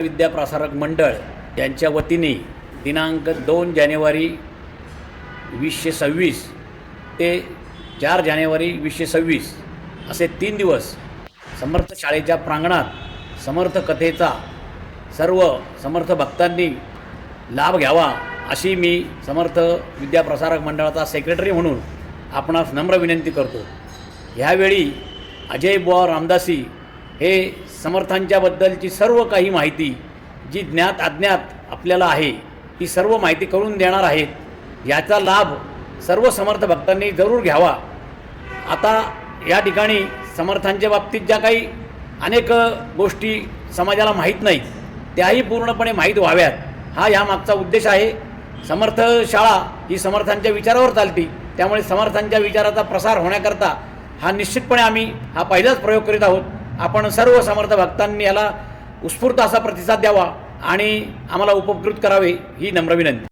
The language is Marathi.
विद्याप्रसारक मंडळ यांच्या वतीने दिनांक 2 जानेवारी 2026 ते 4 जानेवारी 2026 असे 3 दिवस समर्थ शाळेच्या प्रांगणात समर्थ कथेचा सर्व समर्थ भक्तांनी लाभ घ्यावा अशी मी समर्थ विद्याप्रसारक मंडळाचा सेक्रेटरी म्हणून आपणास नम्र विनंती करतो। ह्यावेळी अजय बुवा रामदासी हे समर्थांच्याबद्दलची सर्व काही माहिती जी ज्ञात अज्ञात आपल्याला आहे ती सर्व माहिती करून देणार आहेत। याचा लाभ सर्व समर्थ भक्तांनी जरूर घ्यावा। आता या ठिकाणी समर्थांच्या बाबतीत ज्या काही अनेक गोष्टी समाजाला माहीत नाहीत त्याही पूर्णपणे माहीत व्हाव्यात, हा यामागचा उद्देश आहे। समर्थ शाळा ही समर्थांच्या विचारावर चालती, त्यामुळे समर्थांच्या विचाराचा प्रसार होण्याकरता हा निश्चितपणे आम्ही हा पहिलाच प्रयोग करीत आहोत। आपण सर्व समर्थ भक्तांनी याला उत्स्फूर्त असा प्रतिसाद द्यावा आणि आम्हाला उपकृत करावे ही नम्र विनंती।